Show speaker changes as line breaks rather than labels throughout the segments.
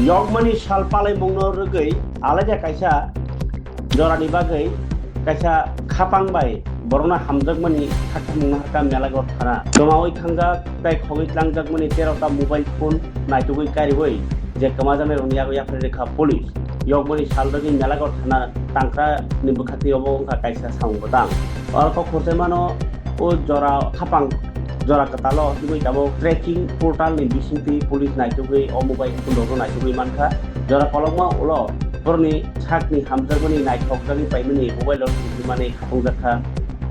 Yogmani salpalai mongno rugei alaja kaisa jorani bagai kaisa khapang bai borona hamjakmani khakmung harka melagot thana tomawai thanga tai khogoi tlangjak mani 13 ta mobile phone naitugoi kariboi je kamajame roniya yapre rekha police yogmani salrogei melagot thana tangkra ni bukhati obo kaisa saungbodang alko khorsemano o jora khapang jora katalo tiboi tabo tracking portal ni bisinti police naitugoi o mobile phone dogo naitugoi manka jora kolongma ulo porni sakni hamjarmani naithokjani paimani mobile mane khapungjakha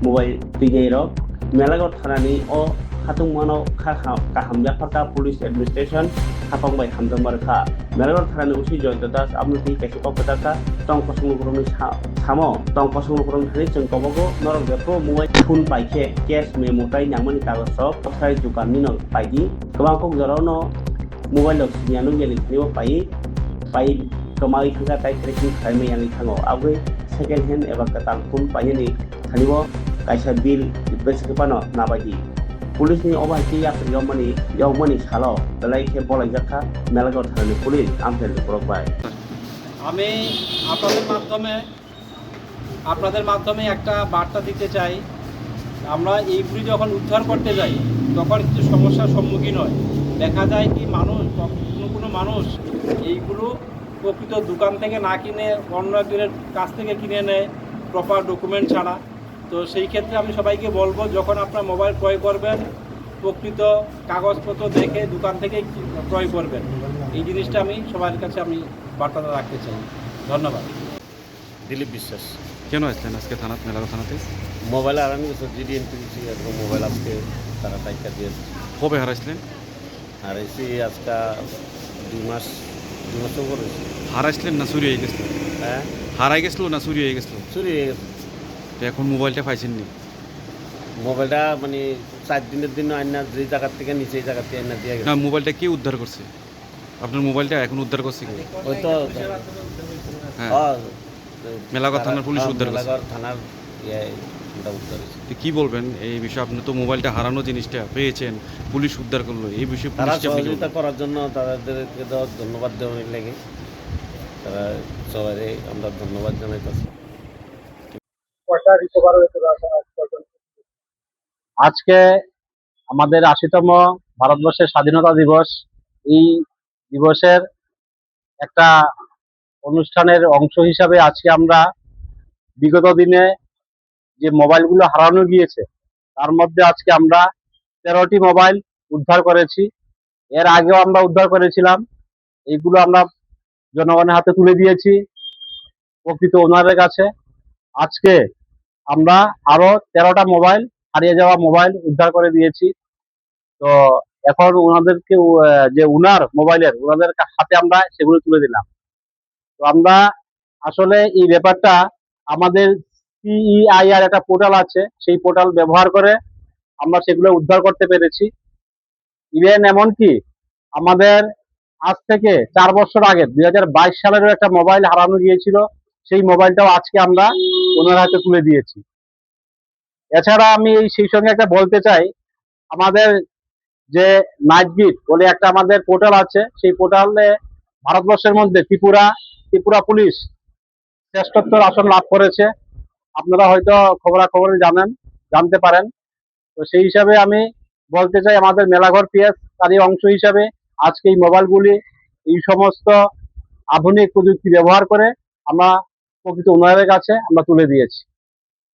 mobile tijero melagot thanani o khatungmano kahamjakha police administration khapangbai hamjambarkha melagot thanani usi joyto das amnuti kaise kopataka tong kosungurungni samo tong kosungurung thani jeng kobogo norok bepro mobile phone paike cash memo tai nyamani kagos sok sai jukanni no paidi kobang kok jorano mobile lok sinyanu geli nibo pai kemari kita tai tracking khaime yang thango abui second hand eba katal phone paini thanibo kaisa bill besepano nabadi police ni obahti yogmani salo dalai ke bolai jakha melagot thanani police amtel borok bai
আমি আপনাদের মাধ্যমে একটা বার্তা দিতে চাই। আমরা এইগুলি যখন উদ্ধার করতে যাই তখন কিছু সমস্যার সম্মুখীন হয়। দেখা যায় কি কোনো মানুষ এইগুলো প্রকৃত দোকান থেকে না কিনে অন্য একজনের কাছ থেকে কিনে নেয় প্রপার ডকুমেন্ট ছাড়া। তো সেই ক্ষেত্রে আমি সবাইকে বলবো, যখন আপনার মোবাইল ক্রয় করবেন প্রকৃত কাগজপত্র দেখে দোকান থেকে ক্রয় করবেন। এই জিনিসটা আমি সবার কাছে আমি বার্তাটা রাখতে চাই। ধন্যবাদ।
দিলীপ বিশ্বাস।
কেন আসলেন আজকে থানাতে মেলাগড় থানাতে?
মোবাইল হারানো গেছে, জিডি এনটিসি এরকম মোবাইল আজকে তারা টাইকা দিয়েছে।
কবে হারাইছিলেন?
হারাইছি আজকে 2 মাস উপর হয়েছে।
হারাইছিলেন না চুরি হয়ে গেছিল?
হ্যাঁ,
হারাই গেছিল না চুরি হয়ে গেছিল?
চুরি হয়ে গেছে।
তো এখন মোবাইলটা পাইছেন নি?
মোবাইলটা মানে 4 দিনের দিন আইনা যে জায়গার থেকে নিচে এই জায়গার থেকে আইনা দিয়ে গেছে।
না, মোবাইলটা কে উদ্ধার করছে? আপনার মোবাইলটা এখন উদ্ধার করছে কি?
ওই তো
হ্যাঁ, মেলাগড় থানার পুলিশ উদ্ধার করছে।
মেলাগড় থানার এটা উদ্ধার হয়েছে।
তো কি বলবেন এই বিষয়ে? আপনি তো মোবাইলটা হারানো জিনিসটা পেয়েছেন, পুলিশ উদ্ধার করলো, এই বিষয়ে
তারা
পুলিশকে আপনি কি
সহযোগিতা
বলবেন?
করার জন্য তাদেরকে ধন্যবাদ দেওয়ার লাগে তারা সবাই আমরা ধন্যবাদ জানাইতেছি।
আজকে আমাদের 80তম ভারতবর্ষের স্বাধীনতা দিবস। এই দিবসের একটা অনুষ্ঠানের অংশ হিসাবে আজকে আমরা বিগত দিনে যে মোবাইলগুলো হারানো গিয়েছে তার মধ্যে আজকে আমরা 13টি মোবাইল উদ্ধার করেছি। এর আগেও আমরা উদ্ধার করেছিলাম। এইগুলো আমরা জনগণের হাতে তুলে দিয়েছি প্রকৃত ওনারের কাছে। আজকে আমরা আরো 13টা মোবাইল, হারিয়ে যাওয়া মোবাইল উদ্ধার করে দিয়েছি। তো এখন ওনাদেরকে যে ওনাদের হাতে আমরা সেগুলো তুলে দিলাম। তো আমরা আসলে এই ব্যাপারটা আমাদের CEIR একটা পোর্টাল আছে, সেই পোর্টাল ব্যবহার করে আমরা সেগুলো উদ্ধার করতে পেরেছি। ইভেন এমনকি আমাদের আজ থেকে 4 বছর আগে 2022 সালেরও একটা মোবাইল হারানো গিয়েছিল, সেই মোবাইলটাও আজকে আমরা ওনার হাতে তুলে দিয়েছি। এছাড়া আমি সেই সঙ্গে একটা বলতে চাই, আমাদের যে নাইট বিট বলে একটা আমাদের পোর্টাল আছে, সেই পোর্টালে ভারতবর্ষের মধ্যে ত্রিপুরা পুলিশ শ্রেষ্ঠত্বের আসন লাভ করেছে। আপনারা হয়তো খবরাখবর জানতে পারেন। তো সেই হিসাবে আমি বলতে চাই, আমাদের মেলাঘর পিএস তারই অংশ হিসাবে আজকে এই মোবাইলগুলি এই সমস্ত আধুনিক প্রযুক্তি ব্যবহার করে আমরা প্রকৃত ওনারের কাছে আমরা তুলে দিয়েছি।